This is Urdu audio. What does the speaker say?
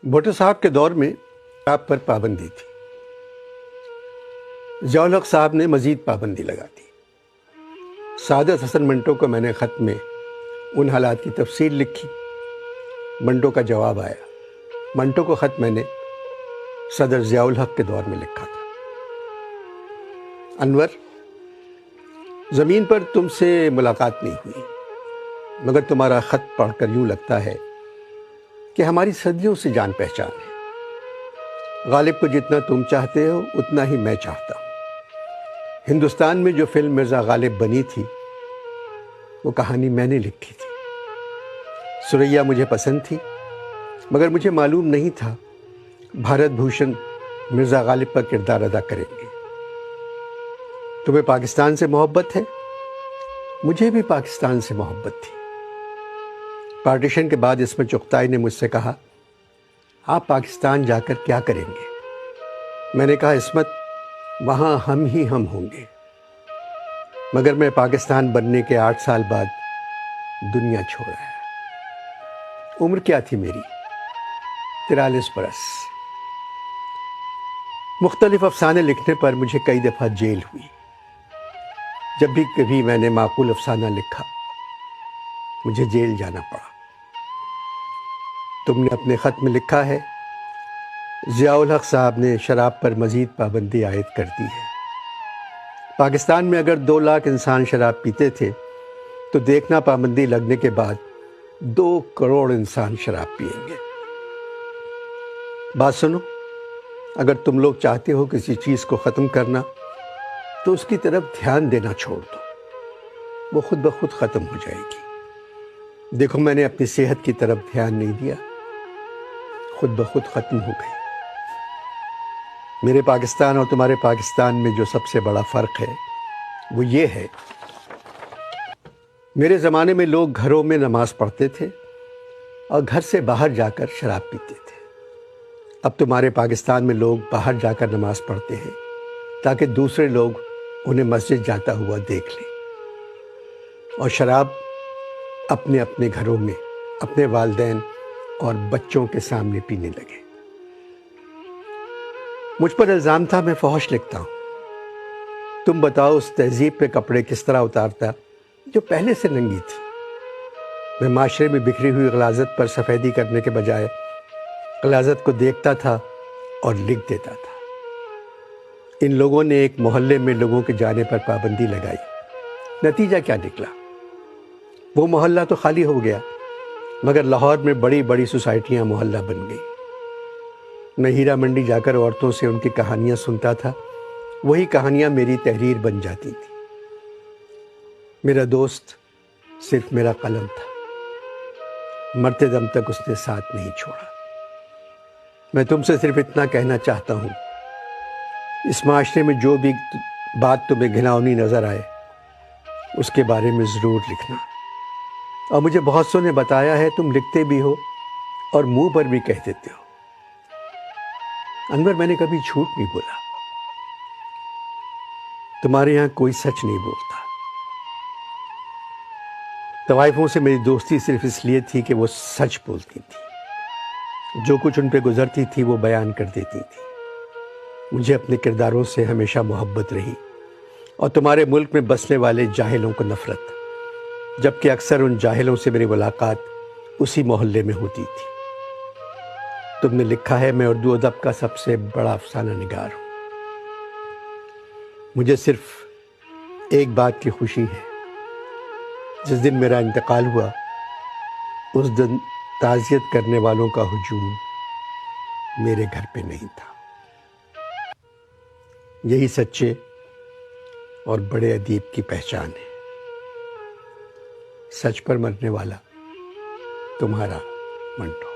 بھٹو صاحب کے دور میں آپ پر پابندی تھی. ضیاء الحق صاحب نے مزید پابندی لگا دی. سعادت حسن منٹو کو میں نے خط میں ان حالات کی تفصیل لکھی. منٹو کا جواب آیا. منٹو کو خط میں نے صدر ضیاء الحق کے دور میں لکھا تھا. انور، زمین پر تم سے ملاقات نہیں ہوئی، مگر تمہارا خط پڑھ کر یوں لگتا ہے کہ ہماری صدیوں سے جان پہچان ہے. غالب کو جتنا تم چاہتے ہو اتنا ہی میں چاہتا ہوں. ہندوستان میں جو فلم مرزا غالب بنی تھی وہ کہانی میں نے لکھی تھی. سریا مجھے پسند تھی، مگر مجھے معلوم نہیں تھا بھارت بھوشن مرزا غالب کا کردار ادا کریں گے. تمہیں پاکستان سے محبت ہے، مجھے بھی پاکستان سے محبت تھی. پارٹیشن کے بعد عصمت چغتائی نے مجھ سے کہا، آپ پاکستان جا کر کیا کریں گے؟ میں نے کہا، عصمت، وہاں ہم ہی ہم ہوں گے. مگر میں پاکستان بننے کے 8 سال بعد دنیا چھوڑ آیا. عمر کیا تھی میری؟ 43 برس. مختلف افسانے لکھنے پر مجھے کئی دفعہ جیل ہوئی. جب بھی کبھی میں نے معقول افسانہ لکھا مجھے جیل جانا پڑا. تم نے اپنے خط میں لکھا ہے، ضیاء الحق صاحب نے شراب پر مزید پابندی عائد کر دی ہے. پاکستان میں اگر 2 لاکھ انسان شراب پیتے تھے تو دیکھنا پابندی لگنے کے بعد 2 کروڑ انسان شراب پیئیں گے. بات سنو، اگر تم لوگ چاہتے ہو کسی چیز کو ختم کرنا تو اس کی طرف دھیان دینا چھوڑ دو، وہ خود بخود ختم ہو جائے گی. دیکھو، میں نے اپنی صحت کی طرف دھیان نہیں دیا، خود بخود ختم ہو گئی. میرے پاکستان اور تمہارے پاکستان میں جو سب سے بڑا فرق ہے وہ یہ ہے، میرے زمانے میں لوگ گھروں میں نماز پڑھتے تھے اور گھر سے باہر جا کر شراب پیتے تھے. اب تمہارے پاکستان میں لوگ باہر جا کر نماز پڑھتے ہیں تاکہ دوسرے لوگ انہیں مسجد جاتا ہوا دیکھ لیں، اور شراب اپنے اپنے گھروں میں اپنے والدین اور بچوں کے سامنے پینے لگے. مجھ پر الزام تھا میں فحش لکھتا ہوں. تم بتاؤ، اس تہذیب پہ کپڑے کس طرح اتارتا جو پہلے سے ننگی تھی. میں معاشرے میں بکھری ہوئی غلاظت پر سفیدی کرنے کے بجائے غلاظت کو دیکھتا تھا اور لکھ دیتا تھا. ان لوگوں نے ایک محلے میں لوگوں کے جانے پر پابندی لگائی. نتیجہ کیا نکلا؟ وہ محلہ تو خالی ہو گیا، مگر لاہور میں بڑی بڑی سوسائٹیاں محلہ بن گئی. میں ہیرا منڈی جا کر عورتوں سے ان کی کہانیاں سنتا تھا، وہی کہانیاں میری تحریر بن جاتی تھی. میرا دوست صرف میرا قلم تھا، مرتے دم تک اس نے ساتھ نہیں چھوڑا. میں تم سے صرف اتنا کہنا چاہتا ہوں، اس معاشرے میں جو بھی بات تمہیں گھناؤنی نظر آئے اس کے بارے میں ضرور لکھنا. اور مجھے بہت سو نے بتایا ہے تم لکھتے بھی ہو اور منہ پر بھی کہہ دیتے ہو. انور، میں نے کبھی جھوٹ نہیں بولا. تمہارے یہاں کوئی سچ نہیں بولتا. طوائفوں سے میری دوستی صرف اس لیے تھی کہ وہ سچ بولتی تھی، جو کچھ ان پہ گزرتی تھی وہ بیان کر دیتی تھی. مجھے اپنے کرداروں سے ہمیشہ محبت رہی اور تمہارے ملک میں بسنے والے جاہلوں کو نفرت، جبکہ اکثر ان جاہلوں سے میری ملاقات اسی محلے میں ہوتی تھی. تم نے لکھا ہے، میں اردو ادب کا سب سے بڑا افسانہ نگار ہوں. مجھے صرف ایک بات کی خوشی ہے، جس دن میرا انتقال ہوا اس دن تعزیت کرنے والوں کا ہجوم میرے گھر پہ نہیں تھا. یہی سچے اور بڑے ادیب کی پہچان ہے. سچ پر مرنے والا تمہارا منٹو.